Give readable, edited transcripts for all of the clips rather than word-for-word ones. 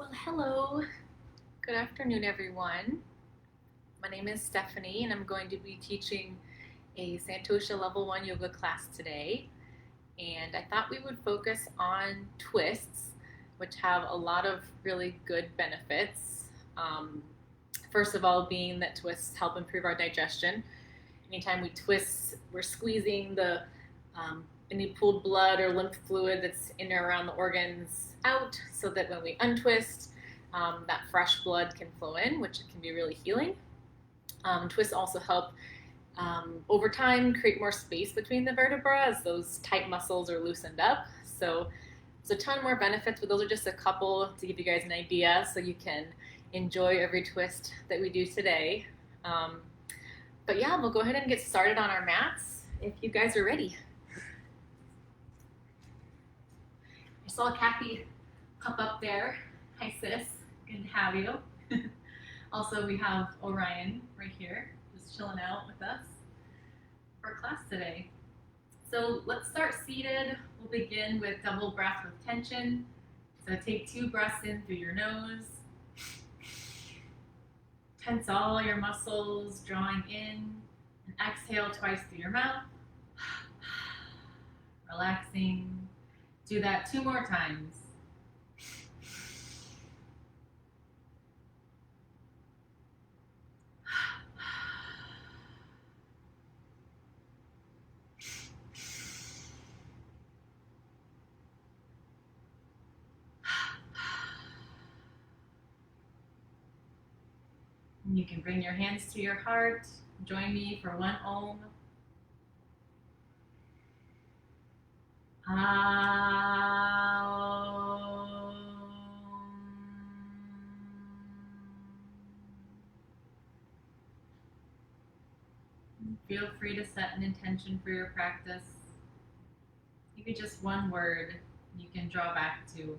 Well, hello. Good afternoon, everyone. My name is Stephanie, and I'm going to be teaching a Santosha Level 1 yoga class today. And I thought we would focus on twists, which have a lot of really good benefits. First of all, being that twists help improve our digestion. Anytime we twist, we're squeezing any pooled blood or lymph fluid that's in or around the organs out, so that when we untwist, that fresh blood can flow in, which can be really healing. Twists also help over time create more space between the vertebrae as those tight muscles are loosened up. So there's a ton more benefits, but those are just a couple to give you guys an idea so you can enjoy every twist that we do today. But yeah, we'll go ahead and get started on our mats if you guys are ready. I saw Kathy pop up there. Hi sis, good to have you. Also, we have Orion right here, just chilling out with us for class today. So let's start seated. We'll begin with double breath with tension. So take 2 breaths in through your nose. Tense all your muscles, drawing in, and exhale twice through your mouth. Relaxing. Do that 2 more times. You can bring your hands to your heart. Join me for 1 Om. Feel free to set an intention for your practice. Maybe just 1 word you can draw back to.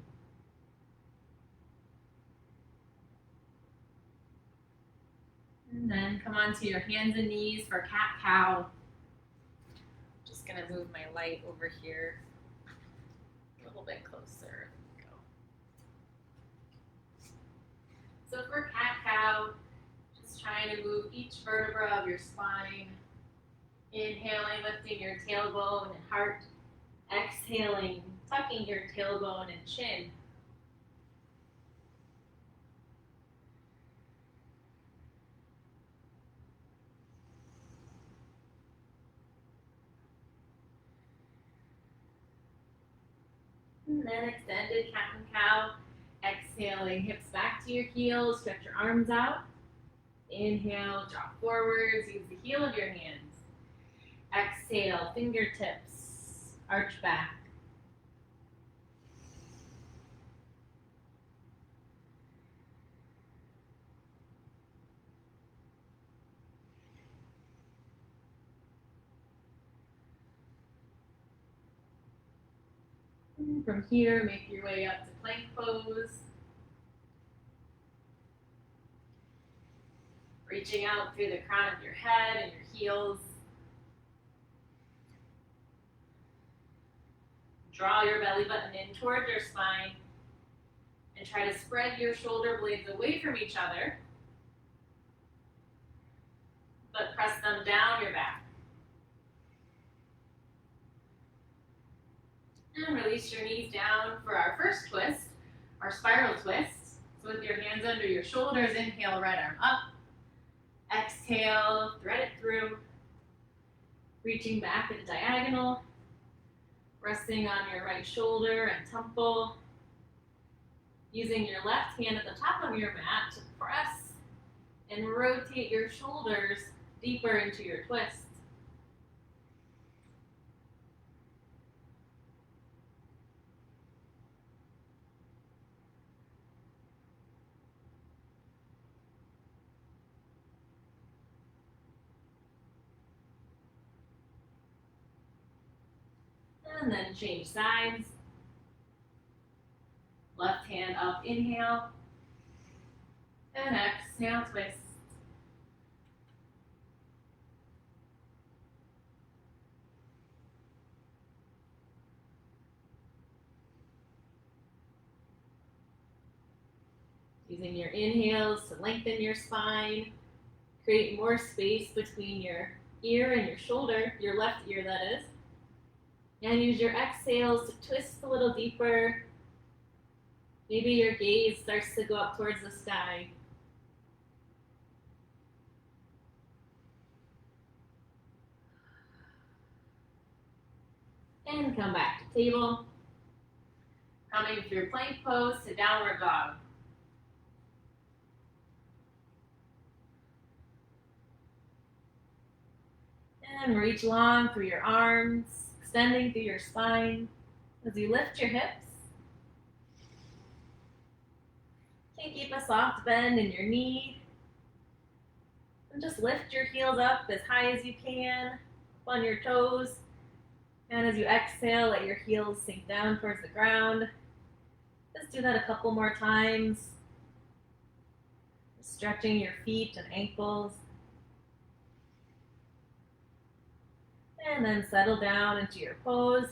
And then come onto your hands and knees for cat-cow. Just gonna move my light over here a little bit closer. Go. So for cat-cow, just trying to move each vertebra of your spine. Inhaling, lifting your tailbone and heart. Exhaling, tucking your tailbone and chin. And then extended cat and cow. Exhaling, hips back to your heels, stretch your arms out. Inhale, drop forwards, use the heel of your hands. Exhale, fingertips, arch back. And from here, make your way up to plank pose. Reaching out through the crown of your head and your heels. Draw your belly button in toward your spine and try to spread your shoulder blades away from each other, but press them down your back. And release your knees down for our first twist, our spiral twist. So with your hands under your shoulders, inhale, right arm up. Exhale, thread it through. Reaching back at a diagonal. Resting on your right shoulder and temple. Using your left hand at the top of your mat to press and rotate your shoulders deeper into your twist. And then change sides. Left hand up, inhale. And exhale, twist. Using your inhales to lengthen your spine, create more space between your ear and your shoulder, your left ear that is. And use your exhales to twist a little deeper. Maybe your gaze starts to go up towards the sky. And come back to table. Coming through plank pose to downward dog. And reach long through your arms, extending through your spine as you lift your hips. You can keep a soft bend in your knee. And just lift your heels up as high as you can, on your toes. And as you exhale, let your heels sink down towards the ground. Just do that a couple more times. Stretching your feet and ankles. And then settle down into your pose.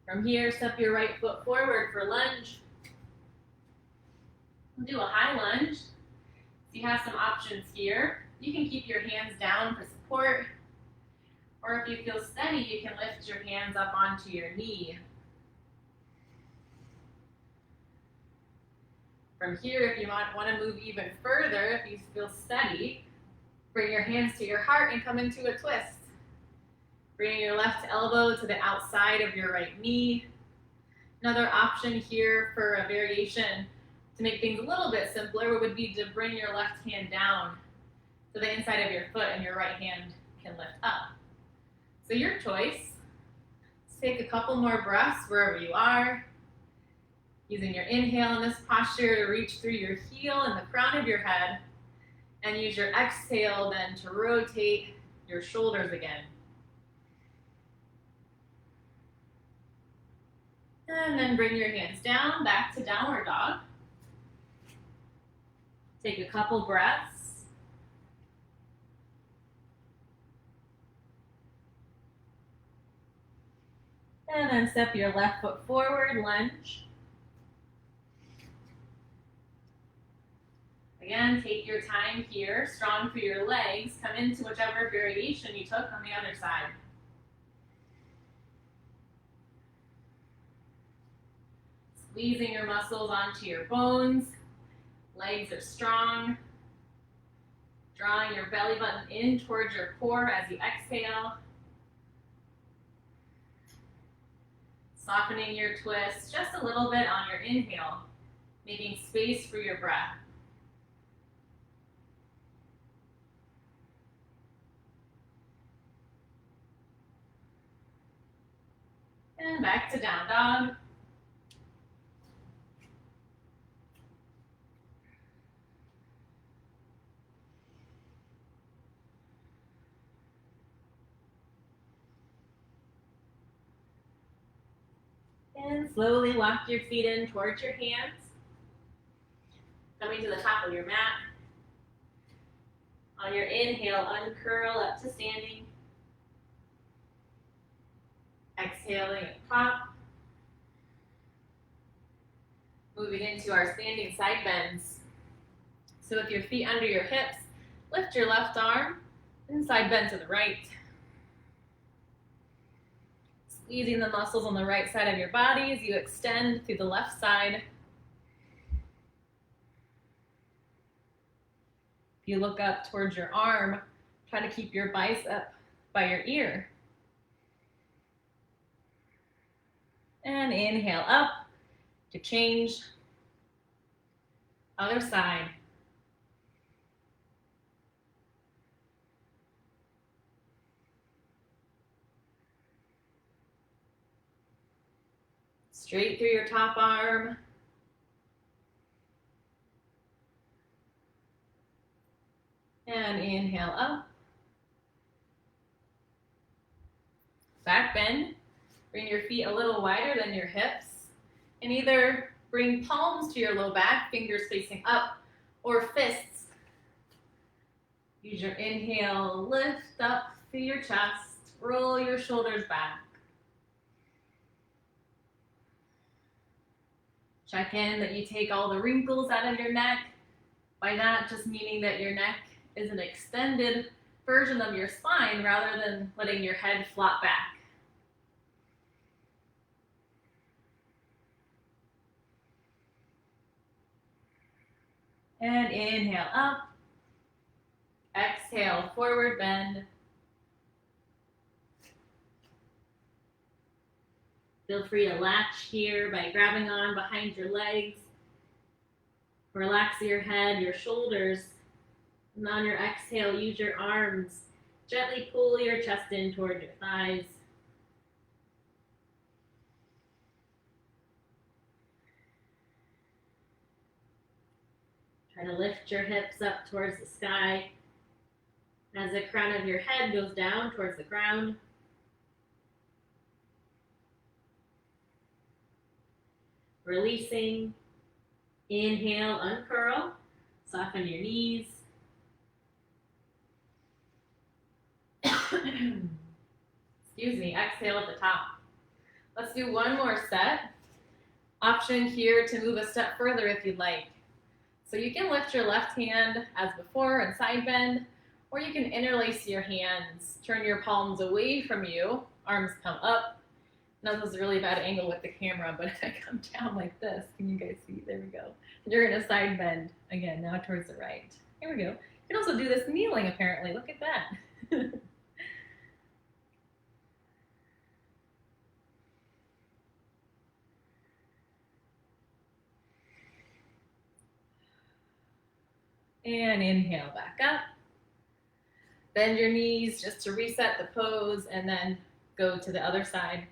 From here, step your right foot forward for lunge. We'll do a high lunge. So you have some options here. You can keep your hands down for support. Or if you feel steady, you can lift your hands up onto your knee. From here, if you want to move even further, if you feel steady, bring your hands to your heart and come into a twist. Bring your left elbow to the outside of your right knee. Another option here for a variation to make things a little bit simpler would be to bring your left hand down to the inside of your foot and your right hand can lift up. So your choice. Let's take a couple more breaths wherever you are. Using your inhale in this posture to reach through your heel and the crown of your head. And use your exhale then to rotate your shoulders again. And then bring your hands down, back to downward dog. Take a couple breaths. And then step your left foot forward, lunge. Again, take your time here, strong through your legs. Come into whichever variation you took on the other side. Squeezing your muscles onto your bones. Legs are strong. Drawing your belly button in towards your core as you exhale. Softening your twist just a little bit on your inhale, making space for your breath. And back to down dog. And slowly walk your feet in towards your hands. Coming to the top of your mat. On your inhale, uncurl up to standing. Exhaling at top. Moving into our standing side bends. So with your feet under your hips, lift your left arm and side bend to the right. Squeezing the muscles on the right side of your body as you extend through the left side. If you look up towards your arm, try to keep your bicep by your ear. And inhale up to change. Other side. Straight through your top arm. And inhale up. Back bend. Bring your feet a little wider than your hips. And either bring palms to your low back, fingers facing up, or fists. Use your inhale, lift up through your chest. Roll your shoulders back. Check in that you take all the wrinkles out of your neck. By that, just meaning that your neck is an extended version of your spine rather than letting your head flop back. And inhale up. Exhale, forward bend. Feel free to latch here by grabbing on behind your legs. Relax your head, your shoulders. And on your exhale, use your arms. Gently pull your chest in toward your thighs. Try to lift your hips up towards the sky as the crown of your head goes down towards the ground. Releasing. Inhale, uncurl. Soften your knees. Excuse me, exhale at the top. Let's do one more set. Option here to move a step further if you'd like. So you can lift your left hand as before and side bend, or you can interlace your hands. Turn your palms away from you, arms come up. Now this is a really bad angle with the camera, but if I come down like this, can you guys see? There we go. You're gonna side bend again, now towards the right. Here we go. You can also do this kneeling apparently, look at that. And inhale back up. Bend your knees just to reset the pose and then go to the other side.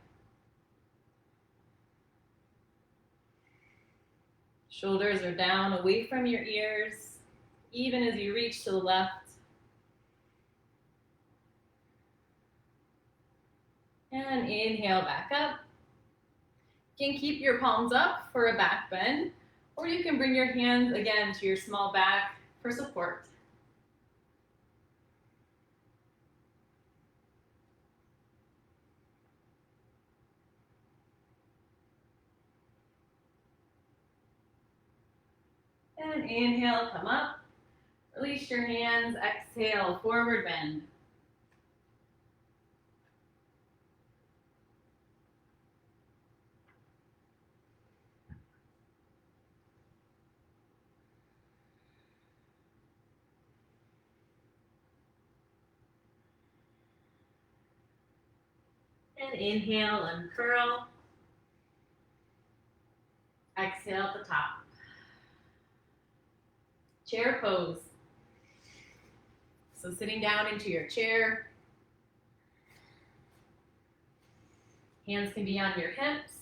Shoulders are down away from your ears, even as you reach to the left. And inhale back up. You can keep your palms up for a back bend, or you can bring your hands again to your small back for support. And inhale, come up. Release your hands, exhale, forward bend. And inhale, uncurl. Exhale at the top. Chair pose. So sitting down into your chair. Hands can be on your hips.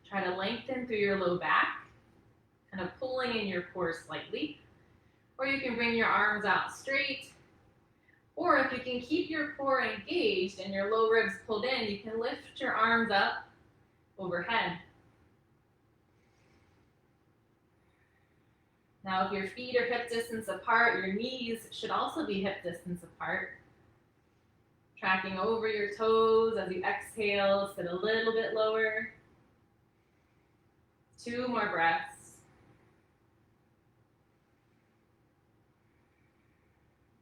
Try to lengthen through your low back, kind of pulling in your core slightly. Or you can bring your arms out straight. Or if you can keep your core engaged and your low ribs pulled in, you can lift your arms up overhead. Now, if your feet are hip distance apart, your knees should also be hip distance apart. Tracking over your toes as you exhale, sit a little bit lower. 2 more breaths.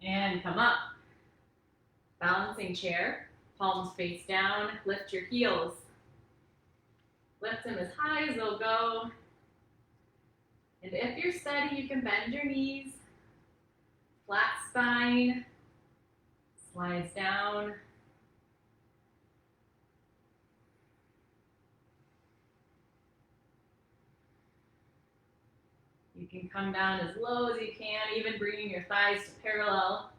And come up. Balancing chair, palms face down, lift your heels. Lift them as high as they'll go. And if you're steady, you can bend your knees. Flat spine, slides down. You can come down as low as you can, even bringing your thighs to parallel,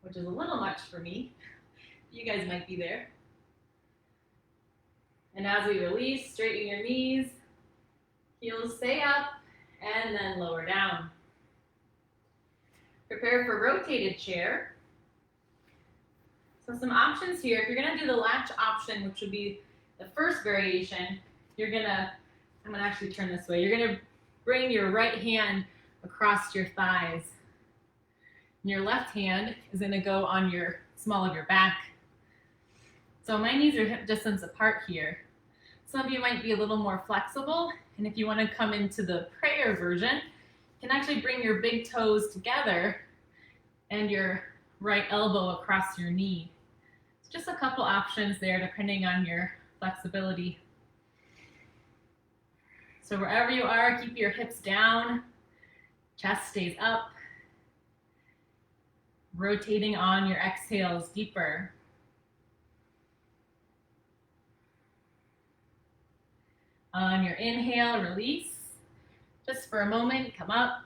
which is a little much for me. You guys might be there. And as we release, straighten your knees, heels stay up, and then lower down. Prepare for rotated chair. So some options here. If you're gonna do the latch option, which would be the first variation, I'm gonna actually turn this way. You're gonna bring your right hand across your thighs. And your left hand is gonna go on your small of your back. So my knees are hip distance apart here. Some of you might be a little more flexible, and if you want to come into the prayer version, you can actually bring your big toes together and your right elbow across your knee. It's just a couple options there depending on your flexibility. So wherever you are, keep your hips down, chest stays up, rotating on your exhales deeper. On your inhale, release. Just for a moment, come up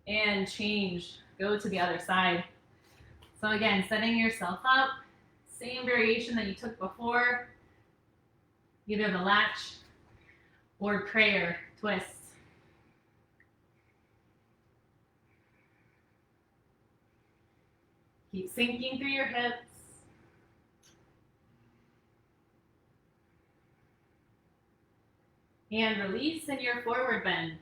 and change. Go to the other side. So again, setting yourself up, same variation that you took before, either the latch or prayer twist. Keep sinking through your hips. And release in your forward bend.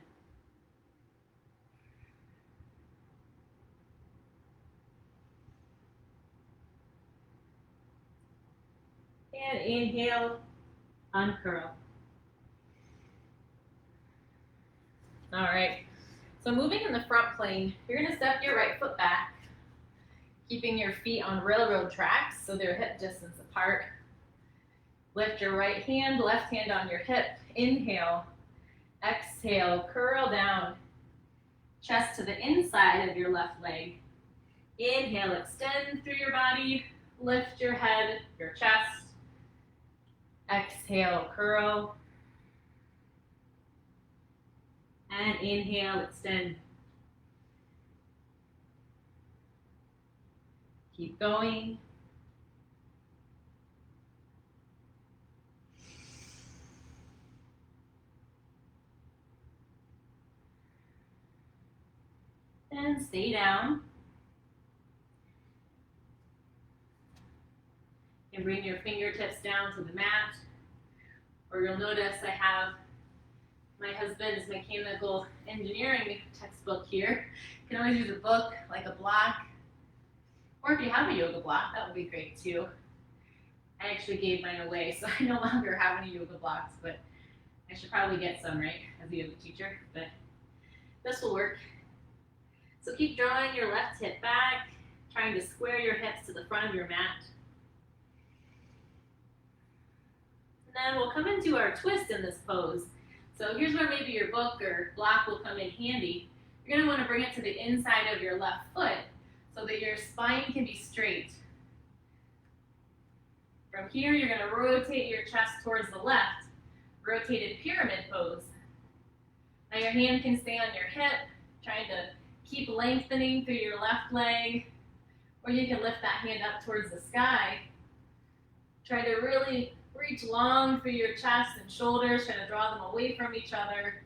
And inhale, uncurl. All right, so moving in the front plane, you're gonna step your right foot back, keeping your feet on railroad tracks so they're hip distance apart. Lift your right hand, left hand on your hip. Inhale, exhale, curl down. Chest to the inside of your left leg. Inhale, extend through your body. Lift your head, your chest. Exhale, curl. And inhale, extend. Keep going. And stay down. And bring your fingertips down to the mat. Or you'll notice I have my husband's mechanical engineering textbook here. You can always use a book, like a block. Or if you have a yoga block, that would be great too. I actually gave mine away, so I no longer have any yoga blocks, but I should probably get some, right, as a yoga teacher, but this will work. So keep drawing your left hip back, trying to square your hips to the front of your mat. And then we'll come into our twist in this pose. So here's where maybe your book or block will come in handy. You're gonna wanna bring it to the inside of your left foot so that your spine can be straight. From here, you're gonna rotate your chest towards the left, rotated pyramid pose. Now your hand can stay on your hip, trying to keep lengthening through your left leg, or you can lift that hand up towards the sky. Try to really reach long through your chest and shoulders, trying to draw them away from each other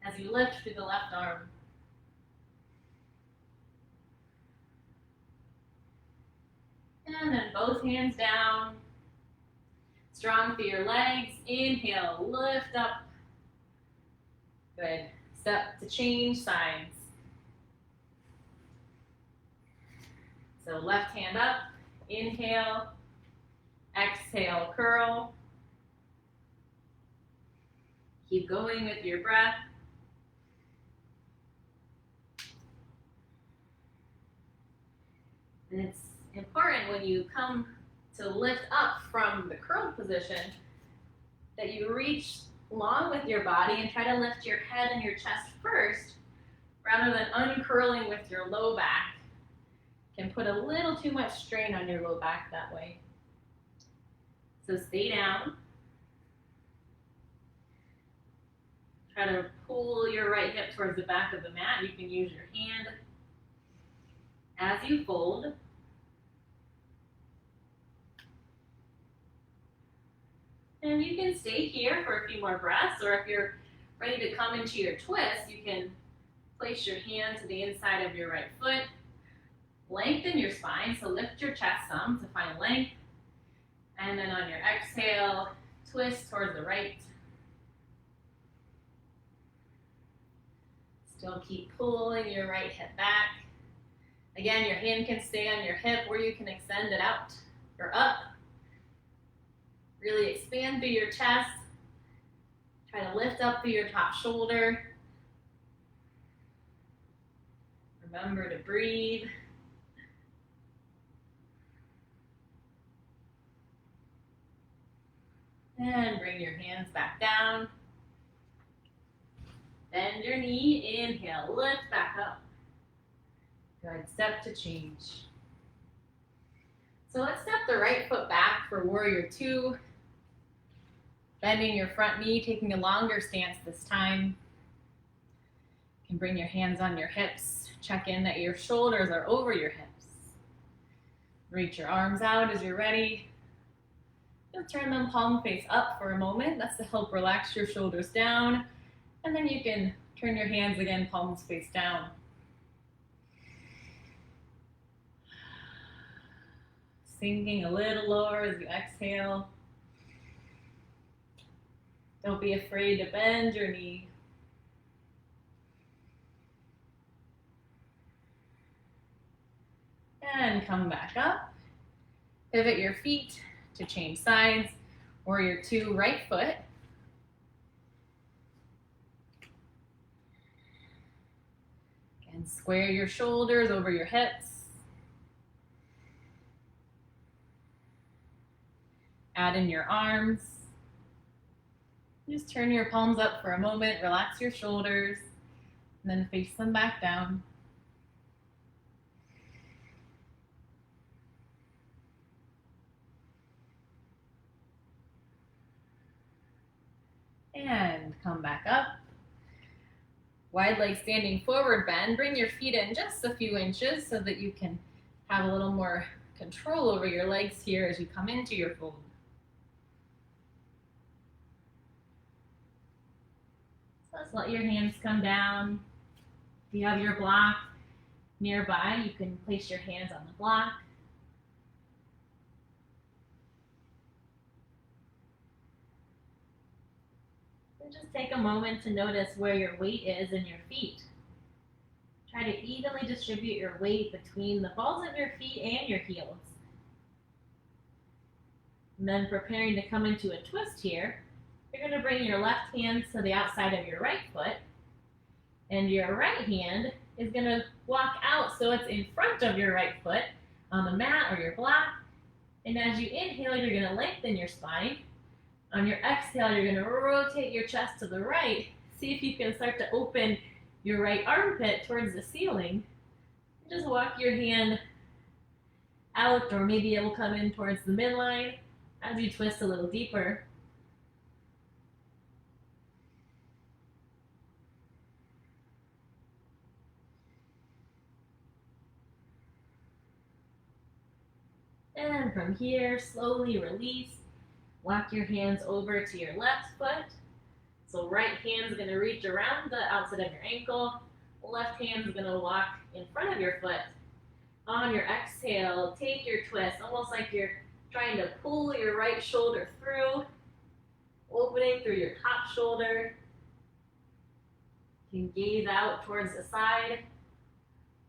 as you lift through the left arm. And then both hands down. Strong through your legs. Inhale, lift up. Good. Step to change sides. So left hand up, inhale, exhale, curl. Keep going with your breath. And it's important when you come to lift up from the curled position that you reach long with your body and try to lift your head and your chest first rather than uncurling with your low back. Can put a little too much strain on your low back that way. So stay down. Try to pull your right hip towards the back of the mat. You can use your hand as you fold. And you can stay here for a few more breaths, or if you're ready to come into your twist, you can place your hand to the inside of your right foot. Lengthen your spine, so lift your chest some to find length. And then on your exhale, twist towards the right. Still keep pulling your right hip back. Again, your hand can stay on your hip or you can extend it out or up. Really expand through your chest. Try to lift up through your top shoulder. Remember to breathe. And bring your hands back down. Bend your knee, inhale, lift back up. Good, step to change. So let's step the right foot back for warrior two. Bending your front knee, taking a longer stance this time. You can bring your hands on your hips. Check in that your shoulders are over your hips. Reach your arms out as you're ready. You'll turn them palm face up for a moment. That's to help relax your shoulders down. And then you can turn your hands again, palms face down. Sinking a little lower as you exhale. Don't be afraid to bend your knee. And come back up. Pivot your feet to change sides. Warrior two, right foot. And square your shoulders over your hips. Add in your arms. Just turn your palms up for a moment, relax your shoulders, and then face them back down. And come back up. Wide leg standing forward bend. Bring your feet in just a few inches so that you can have a little more control over your legs here as you come into your fold. So let's let your hands come down. If you have your block nearby, you can place your hands on the block. Just take a moment to notice where your weight is in your feet. Try to evenly distribute your weight between the balls of your feet and your heels. And then preparing to come into a twist here, you're going to bring your left hand to the outside of your right foot, and your right hand is going to walk out so it's in front of your right foot on the mat or your block. And as you inhale, you're going to lengthen your spine. On your exhale, you're going to rotate your chest to the right. See if you can start to open your right armpit towards the ceiling. Just walk your hand out, or maybe it will come in towards the midline as you twist a little deeper. And from here, slowly release. Walk your hands over to your left foot. So right hand's going to reach around the outside of your ankle. Left hand's going to walk in front of your foot. On your exhale, take your twist, almost like you're trying to pull your right shoulder through, opening through your top shoulder. You can gaze out towards the side,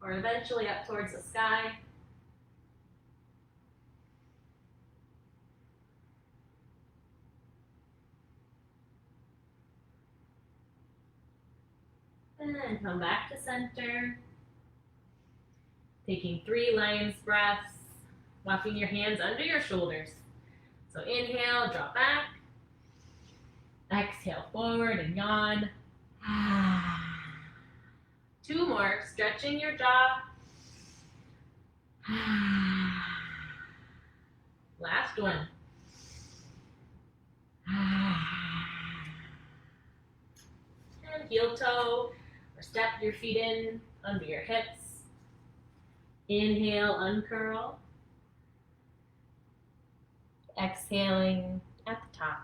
or eventually up towards the sky. And then come back to center. Taking 3 lion's breaths, walking your hands under your shoulders. So inhale, drop back. Exhale, forward and yawn. 2 more, stretching your jaw. Last one. And heel toe, or step your feet in under your hips. Inhale, uncurl. Exhaling at the top.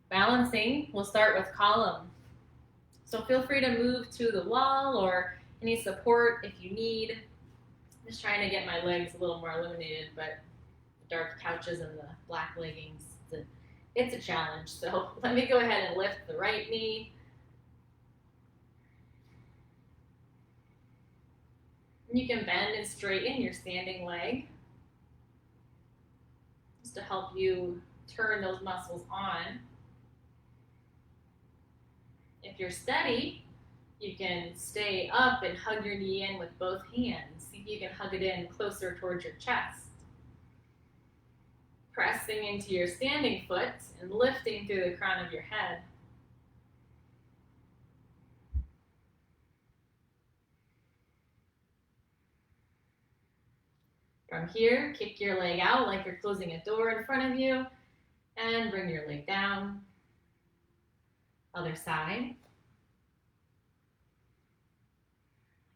Balancing, we'll start with column. So feel free to move to the wall or any support if you need. I'm just trying to get my legs a little more illuminated, but the dark couches and the black leggings, it's a challenge. So let me go ahead and lift the right knee. You can bend and straighten your standing leg. to help you turn those muscles on. If you're steady, you can stay up and hug your knee in with both hands. See if you can hug it in closer towards your chest. Pressing into your standing foot and lifting through the crown of your head. From here, kick your leg out like you're closing a door in front of you and bring your leg down. Other side.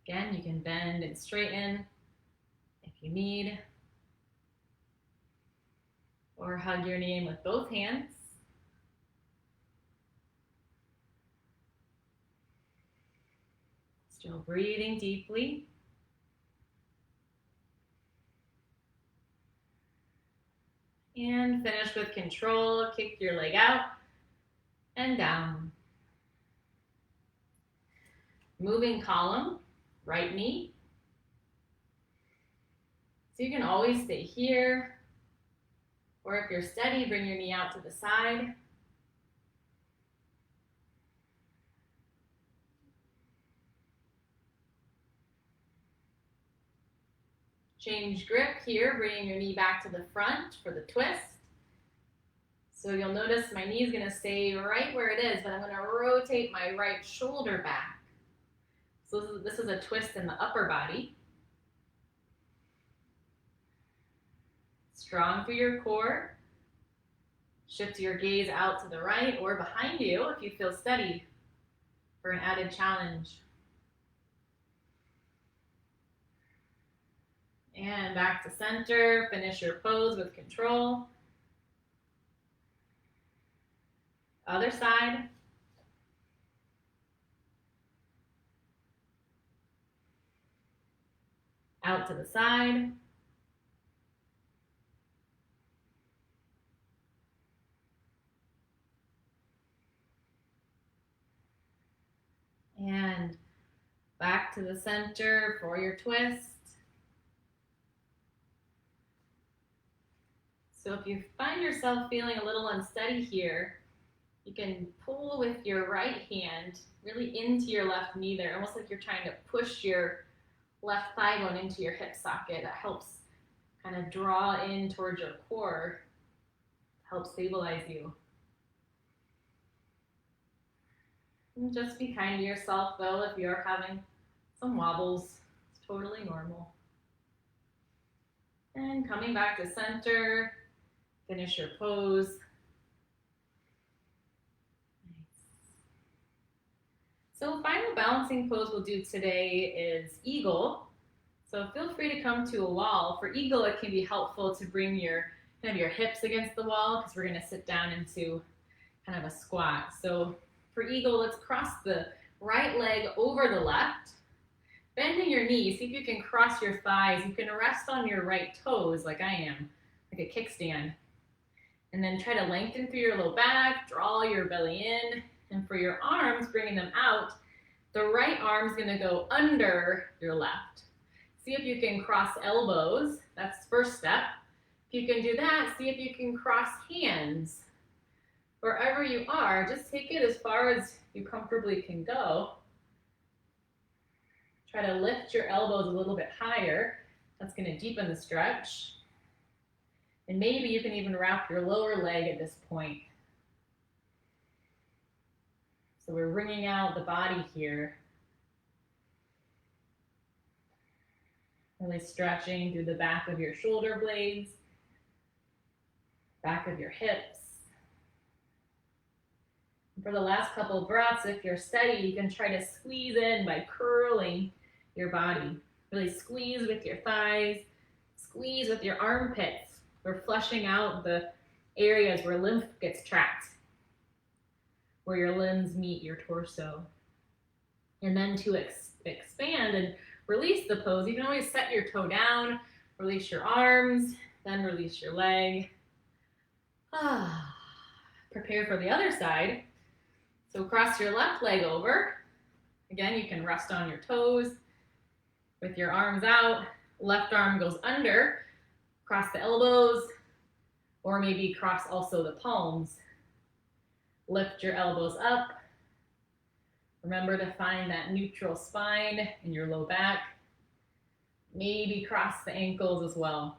Again, you can bend and straighten if you need, or hug your knee in with both hands. Still breathing deeply. And finish with control. Kick your leg out and down. Moving column, right knee. So you can always stay here, or if you're steady, bring your knee out to the side. Change grip here, bringing your knee back to the front for the twist. So you'll notice my knee is going to stay right where it is, but I'm going to rotate my right shoulder back. So this is a twist in the upper body. Strong through your core. Shift your gaze out to the right or behind you if you feel steady for an added challenge. And back to center. Finish your pose with control. Other side. Out to the side. And back to the center for your twist. So if you find yourself feeling a little unsteady here, you can pull with your right hand really into your left knee there, almost like you're trying to push your left thigh bone into your hip socket. That helps kind of draw in towards your core, help stabilize you. And just be kind to yourself though if you're having some wobbles. It's totally normal. And coming back to center, finish your pose. Nice. So final balancing pose we'll do today is eagle. So feel free to come to a wall. For eagle, it can be helpful to bring your kind of your hips against the wall because we're going to sit down into kind of a squat. So for eagle, let's cross the right leg over the left. Bending your knees, see if you can cross your thighs. You can rest on your right toes like I am, like a kickstand. And then try to lengthen through your low back, draw your belly in. And for your arms, bringing them out, the right arm's gonna go under your left. See if you can cross elbows, that's the first step. If you can do that, see if you can cross hands. Wherever you are, just take it as far as you comfortably can go. Try to lift your elbows a little bit higher. That's going to deepen the stretch. And maybe you can even wrap your lower leg at this point. So we're wringing out the body here. Really stretching through the back of your shoulder blades, back of your hips. For the last couple of breaths, if you're steady, you can try to squeeze in by curling your body. Really squeeze with your thighs, squeeze with your armpits. We're flushing out the areas where lymph gets trapped, where your limbs meet your torso. And then to expand and release the pose, you can always set your toe down, release your arms, then release your leg. Prepare for the other side. So cross your left leg over. Again, you can rest on your toes with your arms out. Left arm goes under. Cross the elbows. Or maybe cross also the palms. Lift your elbows up. Remember to find that neutral spine in your low back. Maybe cross the ankles as well.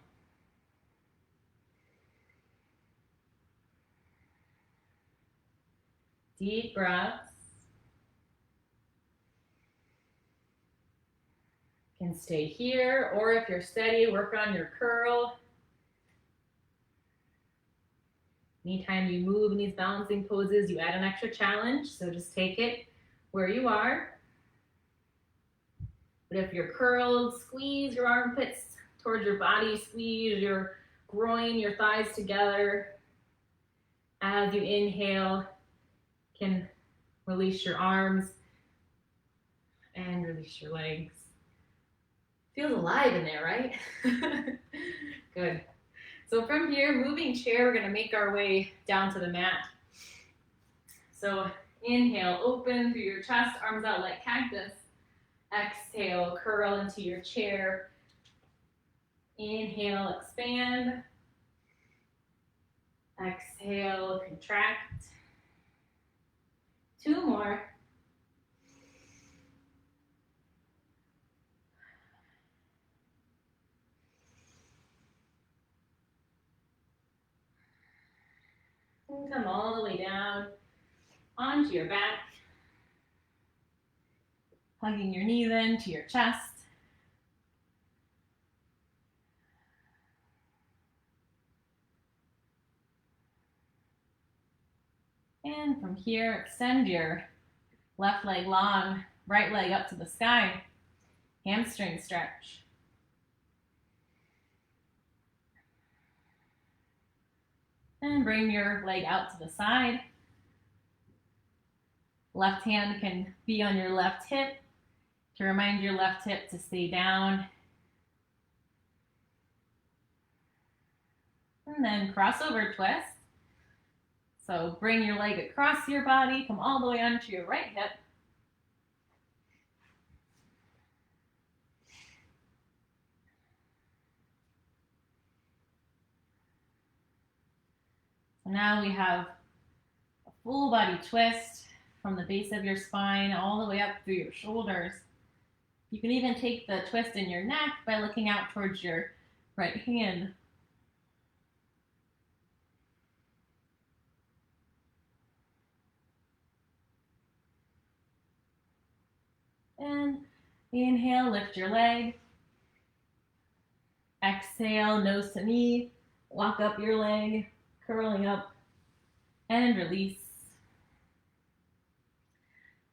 Deep breaths. You can stay here, or if you're steady, work on your curl. Anytime you move in these balancing poses, you add an extra challenge, so just take it where you are. But if you're curled, squeeze your armpits towards your body, squeeze your groin, your thighs together. As you inhale, you can release your arms and release your legs. Feels alive in there, right? Good. So from here, moving chair, we're gonna make our way down to the mat. So inhale, open through your chest, arms out like cactus. Exhale, curl into your chair. Inhale, expand. Exhale, contract. 2 more. And come all the way down onto your back. Hugging your knees into your chest. And from here, extend your left leg long, right leg up to the sky. Hamstring stretch. And bring your leg out to the side. Left hand can be on your left hip to remind your left hip to stay down. And then crossover twist. So bring your leg across your body, come all the way onto your right hip. So now we have a full body twist from the base of your spine all the way up through your shoulders. You can even take the twist in your neck by looking out towards your right hand. And inhale, lift your leg. Exhale, nose to knee. Walk up your leg, curling up, and release.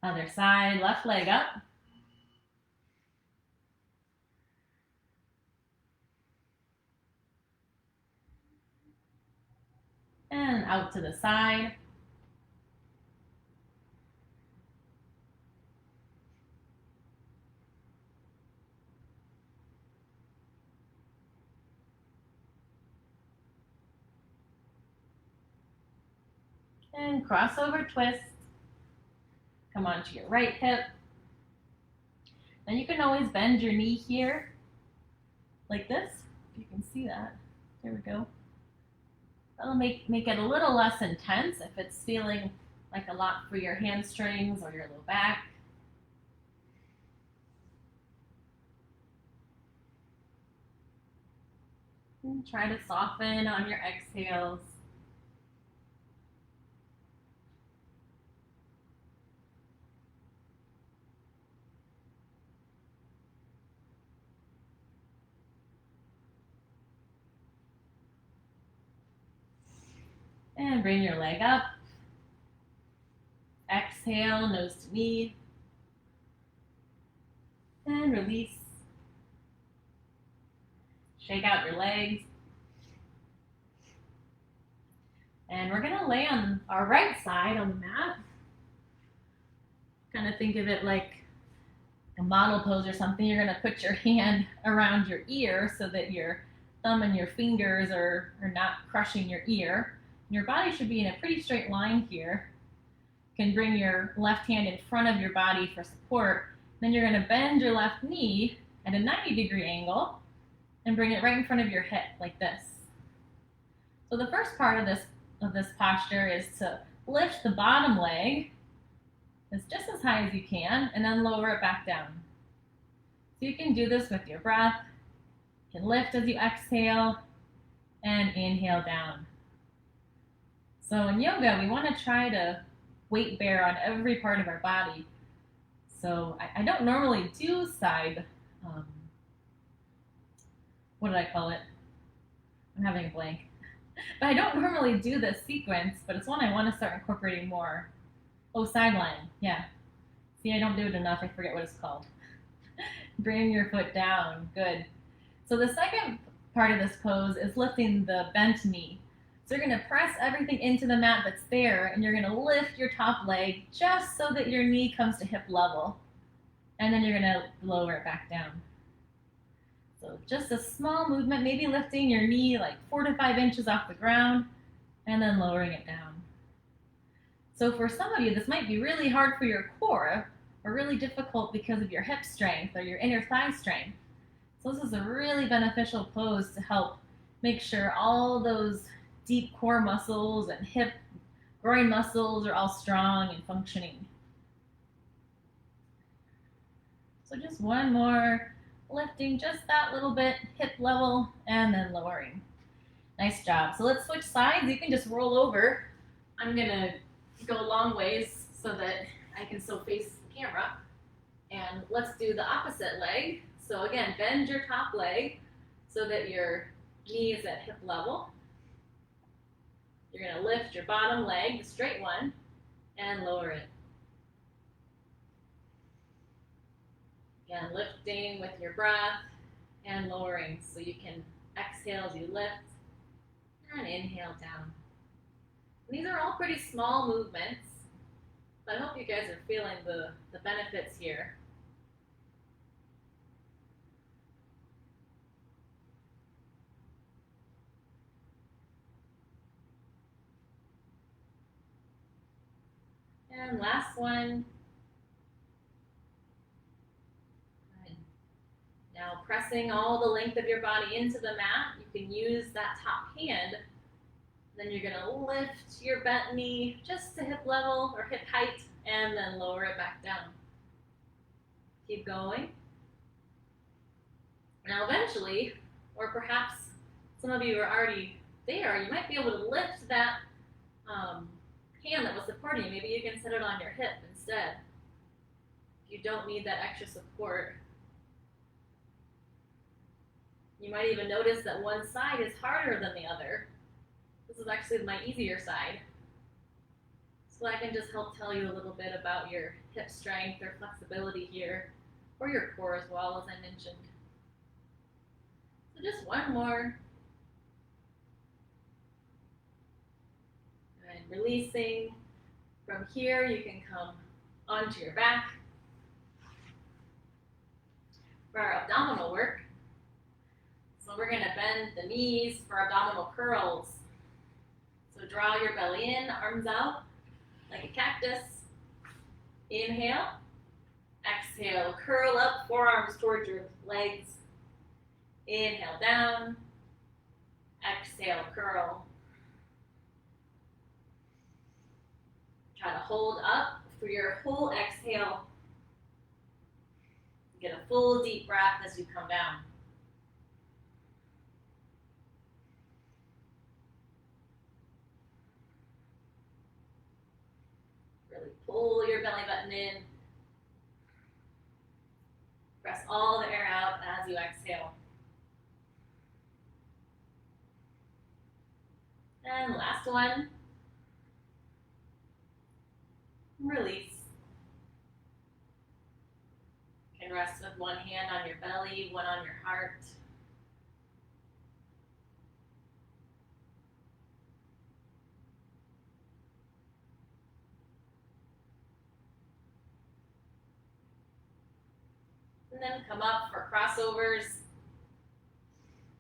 Other side, left leg up. And out to the side. And crossover twist. Come onto your right hip. Then you can always bend your knee here, like this, if you can see that. There we go. That'll make it a little less intense if it's feeling like a lot for your hamstrings or your low back. And try to soften on your exhales. And bring your leg up. Exhale, nose to knee. And release. Shake out your legs. And we're gonna lay on our right side on the mat. Kind of think of it like a model pose or something. You're gonna put your hand around your ear so that your thumb and your fingers are not crushing your ear. Your body should be in a pretty straight line here. You can bring your left hand in front of your body for support. Then you're gonna bend your left knee at a 90-degree angle and bring it right in front of your hip like this. So the first part of this posture is to lift the bottom leg as just as high as you can and then lower it back down. So you can do this with your breath. You can lift as you exhale and inhale down. So in yoga, we want to try to weight bear on every part of our body. So I don't normally do side, what did I call it? I'm having a blank. But I don't normally do this sequence, but it's one I want to start incorporating more. Oh, sideline, yeah. See, I don't do it enough, I forget what it's called. Bring your foot down, good. So the second part of this pose is lifting the bent knee. So you're gonna press everything into the mat that's there, and you're gonna lift your top leg just so that your knee comes to hip level. And then you're gonna lower it back down. So just a small movement, maybe lifting your knee like 4 to 5 inches off the ground, and then lowering it down. So for some of you, this might be really hard for your core, or really difficult because of your hip strength or your inner thigh strength. So this is a really beneficial pose to help make sure all those deep core muscles and hip, groin muscles are all strong and functioning. So just one more, lifting just that little bit, hip level, and then lowering. Nice job. So let's switch sides. You can just roll over. I'm gonna go long ways so that I can still face the camera. And let's do the opposite leg. So again, bend your top leg so that your knee is at hip level. You're gonna lift your bottom leg, the straight one, and lower it. Again, lifting with your breath and lowering so you can exhale as you lift and inhale down. And these are all pretty small movements, but I hope you guys are feeling the benefits here. And last one. Good. Now pressing all the length of your body into the mat, you can use that top hand. Then you're gonna lift your bent knee just to hip level or hip height and then lower it back down. Keep going. Now eventually, or perhaps some of you are already there, you might be able to lift that hand that was supporting you. Maybe you can set it on your hip instead. You don't need that extra support. You might even notice that one side is harder than the other. This is actually my easier side. So I can just help tell you a little bit about your hip strength or flexibility here, or your core as well, as I mentioned. So just one more. And releasing. From here, you can come onto your back. For our abdominal work, so we're gonna bend the knees for abdominal curls. So draw your belly in, arms out, like a cactus. Inhale. Exhale, curl up, forearms towards your legs. Inhale down. Exhale, curl. Try to hold up for your whole exhale. Get a full deep breath as you come down. Really pull your belly button in. Press all the air out as you exhale. And last one. Release. You can rest with one hand on your belly, one on your heart. And then come up for crossovers.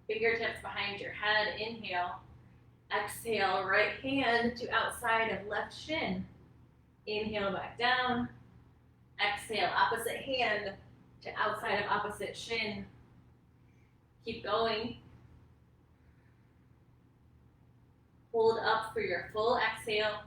Fingertips behind your head. Inhale. Exhale, right hand to outside of left shin. Inhale back down. Exhale, opposite hand to outside of opposite shin. Keep going. Hold up for your full exhale.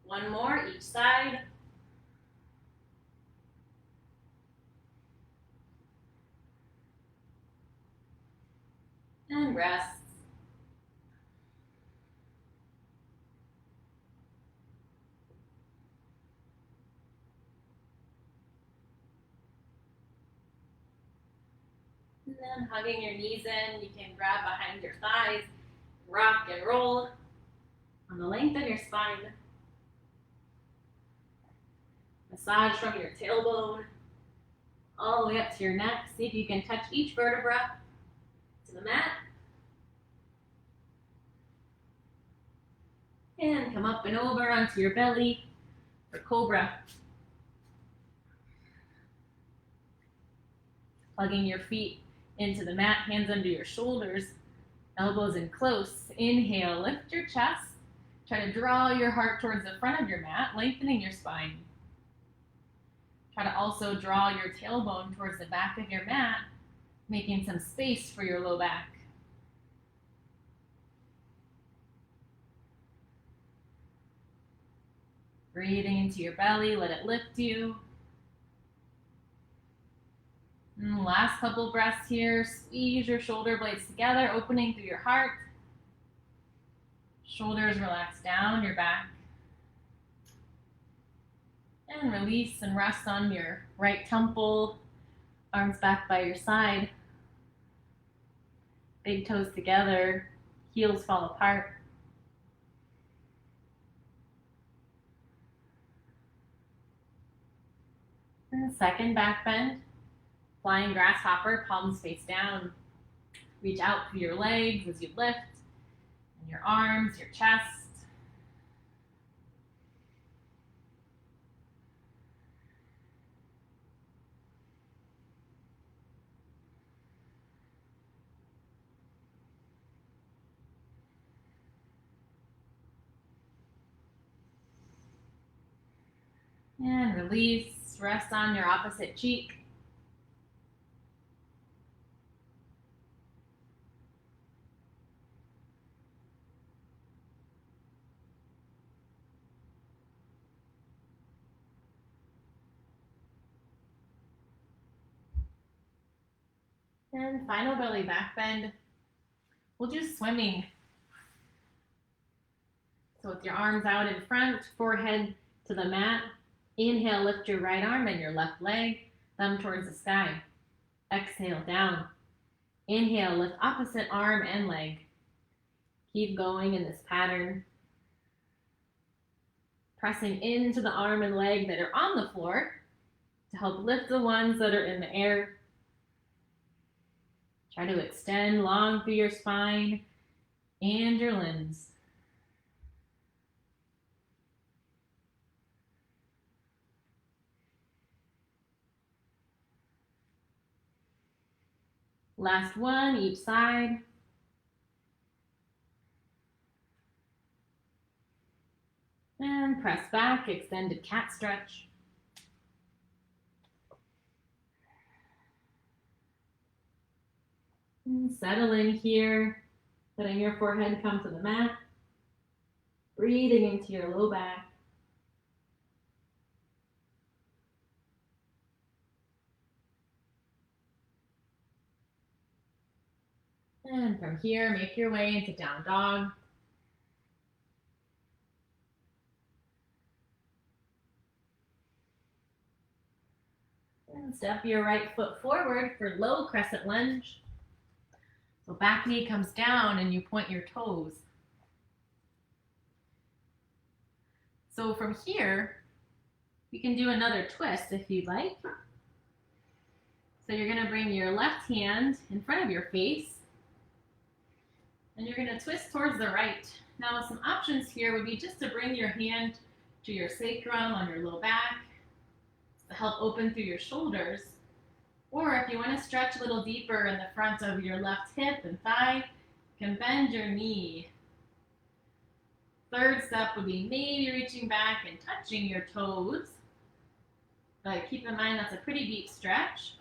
One more each side. And rest. And then hugging your knees in, you can grab behind your thighs, rock and roll on the length of your spine. Massage from your tailbone all the way up to your neck. See if you can touch each vertebra to the mat. And come up and over onto your belly for cobra. Plugging your feet into the mat, hands under your shoulders, elbows in close. Inhale, lift your chest. Try to draw your heart towards the front of your mat, lengthening your spine. Try to also draw your tailbone towards the back of your mat, making some space for your low back. Breathing into your belly, let it lift you. And last couple breaths here. Squeeze your shoulder blades together, opening through your heart. Shoulders relax down your back. And release and rest on your right temple, arms back by your side. Big toes together, heels fall apart. And second back bend, flying grasshopper, palms face down. Reach out through your legs as you lift, and your arms, your chest. And release, rest on your opposite cheek. And final belly back bend. We'll do swimming. So with your arms out in front, forehead to the mat. Inhale, lift your right arm and your left leg, thumb towards the sky. Exhale, down. Inhale, lift opposite arm and leg. Keep going in this pattern. Pressing into the arm and leg that are on the floor to help lift the ones that are in the air. Try to extend long through your spine and your limbs. Last one, each side. And press back, extended cat stretch. And settle in here, letting your forehead come to the mat. Breathing into your low back. And from here, make your way into down dog. And step your right foot forward for low crescent lunge. So back knee comes down and you point your toes. So from here, you can do another twist if you'd like. So you're going to bring your left hand in front of your face. And you're going to twist towards the right. Now some options here would be just to bring your hand to your sacrum on your low back. to help open through your shoulders. Or if you want to stretch a little deeper in the front of your left hip and thigh, you can bend your knee. Third step would be maybe reaching back and touching your toes. But keep in mind that's a pretty deep stretch,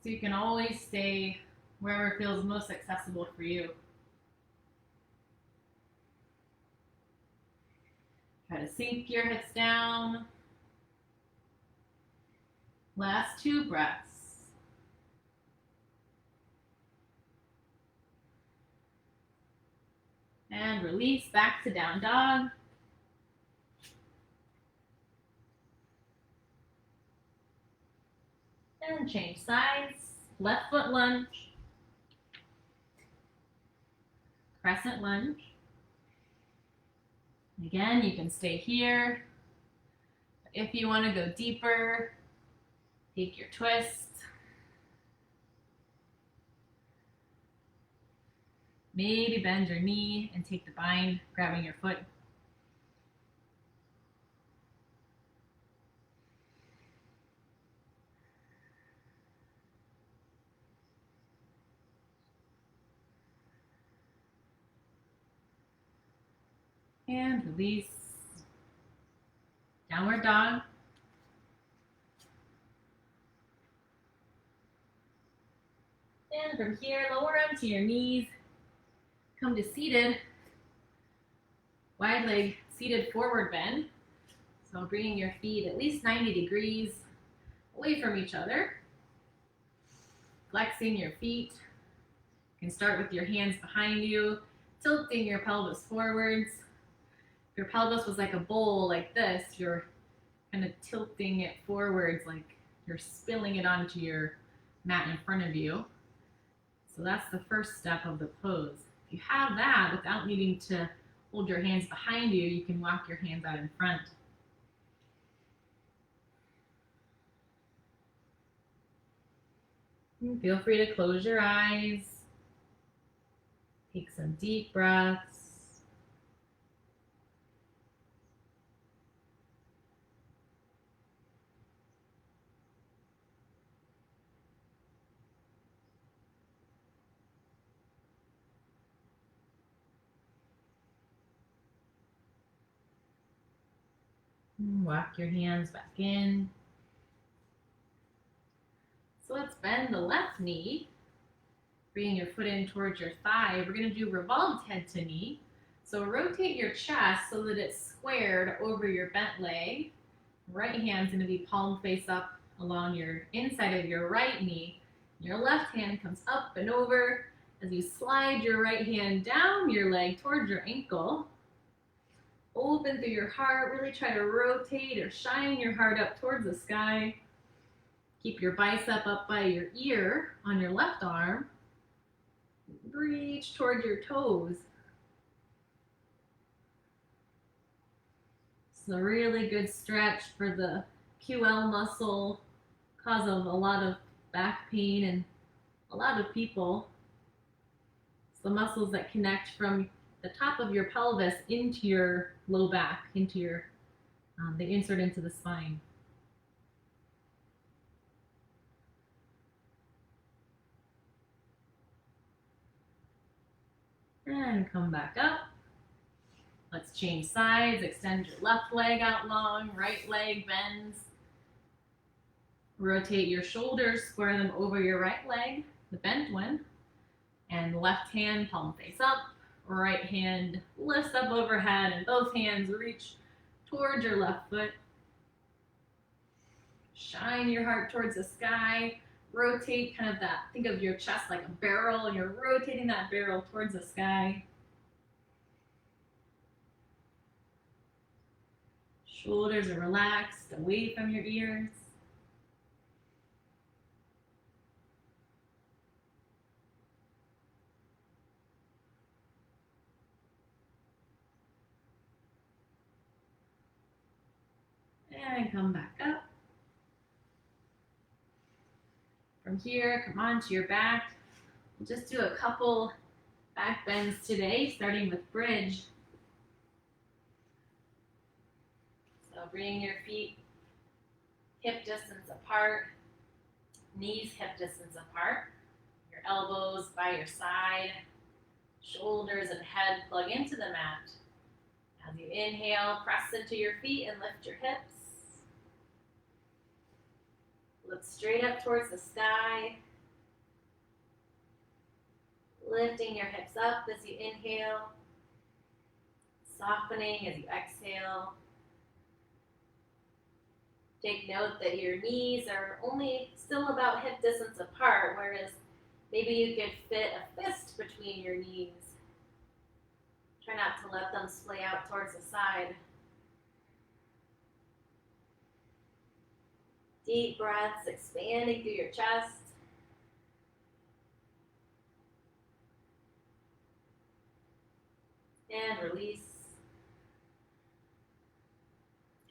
so you can always stay wherever feels most accessible for you. Try to sink your hips down. Last 2 breaths. And release back to down dog. And change sides. Left foot lunge. Crescent lunge. Again, you can stay here. If you want to go deeper, take your twist. Maybe bend your knee and take the bind, grabbing your foot. And release. Downward dog. And from here, lower them to your knees. Come to seated, wide leg seated forward bend. So bringing your feet at least 90 degrees away from each other. Flexing your feet. You can start with your hands behind you, tilting your pelvis forwards. If your pelvis was like a bowl like this, you're kind of tilting it forwards like you're spilling it onto your mat in front of you. So that's the first step of the pose. If you have that without needing to hold your hands behind you, you can walk your hands out in front. And feel free to close your eyes. Take some deep breaths. Walk your hands back in. So let's bend the left knee, bringing your foot in towards your thigh. We're going to do revolved head to knee. So rotate your chest so that it's squared over your bent leg. Right hand's going to be palm face up along your inside of your right knee. Your left hand comes up and over as you slide your right hand down your leg towards your ankle. Open through your heart, really try to rotate or shine your heart up towards the sky. Keep your bicep up by your ear on your left arm. Reach towards your toes. It's a really good stretch for the QL muscle, cause of a lot of back pain in a lot of people. It's the muscles that connect from the top of your pelvis into your low back, into your, they insert into the spine. And come back up. Let's change sides. Extend your left leg out long, right leg bends. Rotate your shoulders, square them over your right leg, the bent one. And left hand palm face up. Right hand lifts up overhead and both hands reach towards your left foot. Shine your heart towards the sky. Rotate kind of that, think of your chest like a barrel and you're rotating that barrel towards the sky. Shoulders are relaxed away from your ears. And come back up. From here, come onto your back. We'll just do a couple back bends today, starting with bridge. So bring your feet, hip distance apart, knees hip distance apart, your elbows by your side, shoulders and head plug into the mat. As you inhale, press into your feet and lift your hips. Look straight up towards the sky. Lifting your hips up as you inhale. Softening as you exhale. Take note that your knees are only still about hip distance apart, whereas maybe you could fit a fist between your knees. Try not to let them splay out towards the side. Deep breaths, expanding through your chest. And release.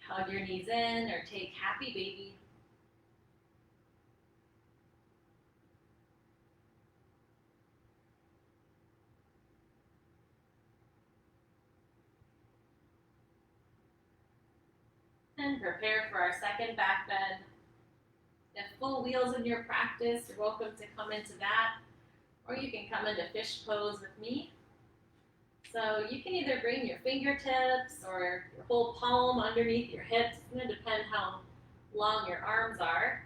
Hug your knees in or take happy baby. And prepare for our second back bend. If full wheels in your practice, you're welcome to come into that, or you can come into fish pose with me. So you can either bring your fingertips or your whole palm underneath your hips. It's going to depend how long your arms are.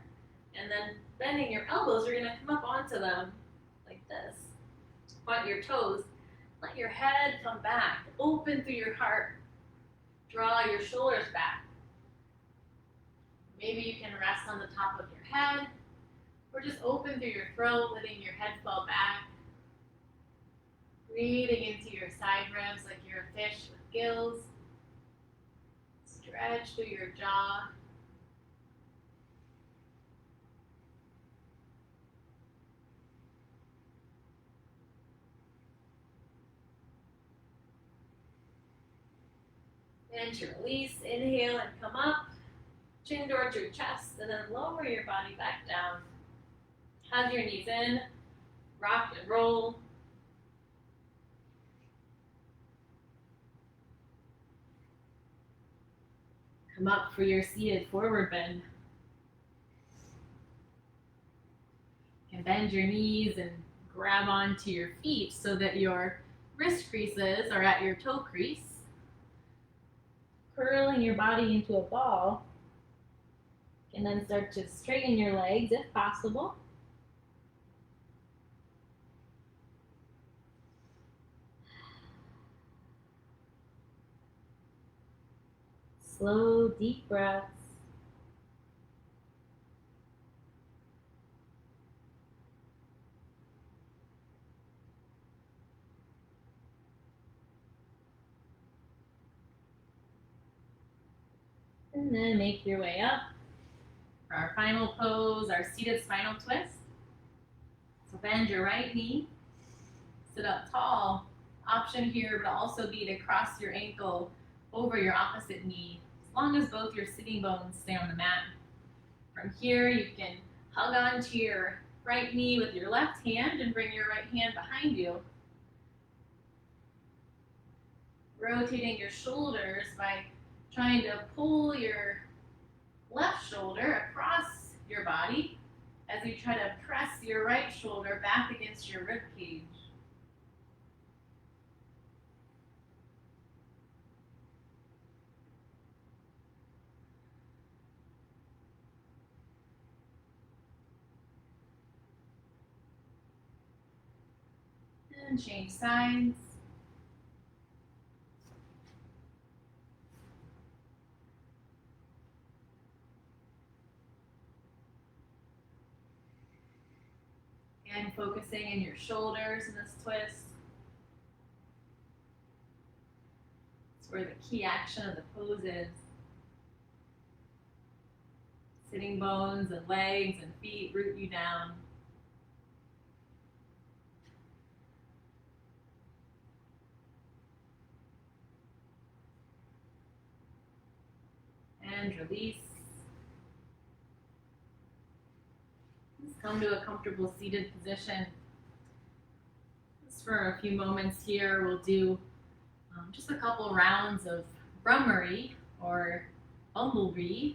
And then bending your elbows, you're going to come up onto them like this. Point your toes. Let your head come back. Open through your heart. Draw your shoulders back. Maybe you can rest on the top of your head, or just open through your throat, letting your head fall back. Breathing into your side ribs like you're a fish with gills. Stretch through your jaw. And to release, inhale and come up. Chin towards your chest, and then lower your body back down. Hug your knees in, rock and roll. Come up for your seated forward bend. You can bend your knees and grab onto your feet so that your wrist creases are at your toe crease. Curling your body into a ball. And then start to straighten your legs if possible. Slow, deep breaths. And then make your way up. For our final pose, our seated spinal twist. So bend your right knee, sit up tall. Option here would also be to cross your ankle over your opposite knee, as long as both your sitting bones stay on the mat. From here, you can hug onto your right knee with your left hand and bring your right hand behind you. Rotating your shoulders by trying to pull your left shoulder across your body as you try to press your right shoulder back against your rib cage. And change sides. And focusing in your shoulders in this twist. It's where the key action of the pose is. Sitting bones and legs and feet root you down. And release. Just come to a comfortable seated position. Just for a few moments here, we'll do just a couple rounds of Brahmari or bumblebee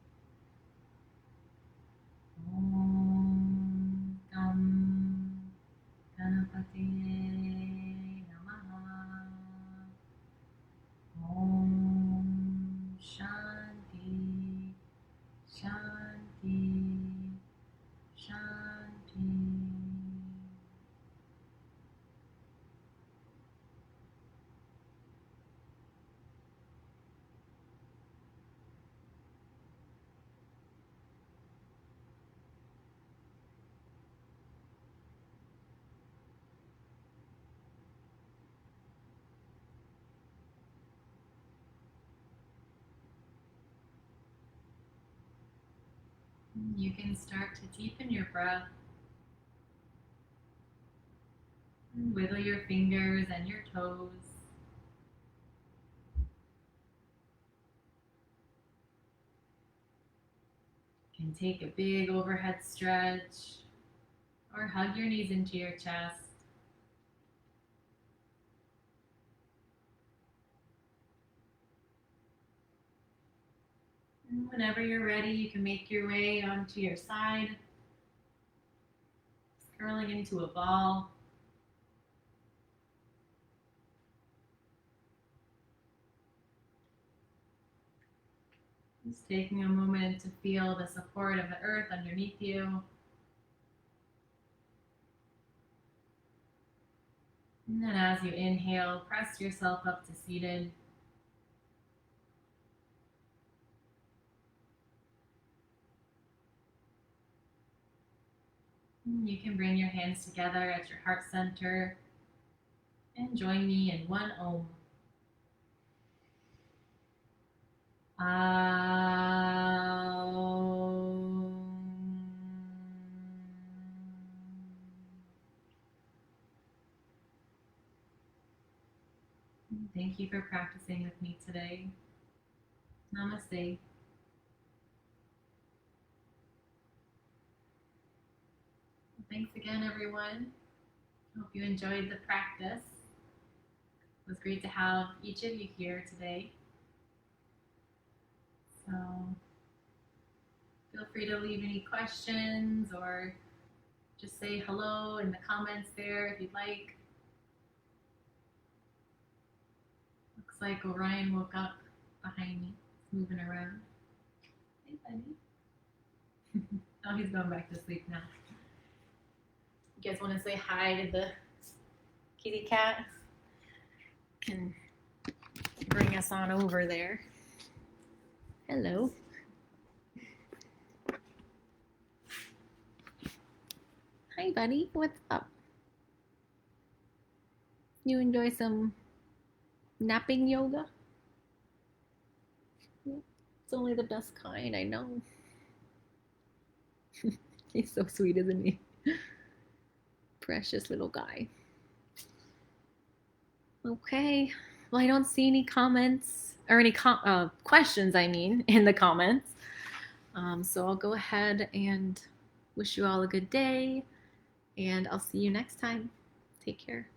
You can start to deepen your breath. Wiggle your fingers and your toes. You can take a big overhead stretch or hug your knees into your chest. And whenever you're ready, you can make your way onto your side, curling into a ball. Just taking a moment to feel the support of the earth underneath you. And then as you inhale, press yourself up to seated. And you can bring your hands together at your heart center and join me in one Om. Thank you for practicing with me today. Namaste. Thanks again, everyone. Hope you enjoyed the practice. It was great to have each of you here today. So feel free to leave any questions or just say hello in the comments there if you'd like. Looks like Orion woke up behind me. He's moving around. Hey, buddy. Oh, he's going back to sleep now. You guys want to say hi to the kitty cat? Can bring us on over there. Hello. Hi, buddy. What's up? You enjoy some napping yoga? It's only the best kind, I know. He's so sweet, isn't he? Precious little guy. Okay. Well, I don't see any comments or any questions, in the comments. So I'll go ahead and wish you all a good day, and I'll see you next time. Take care.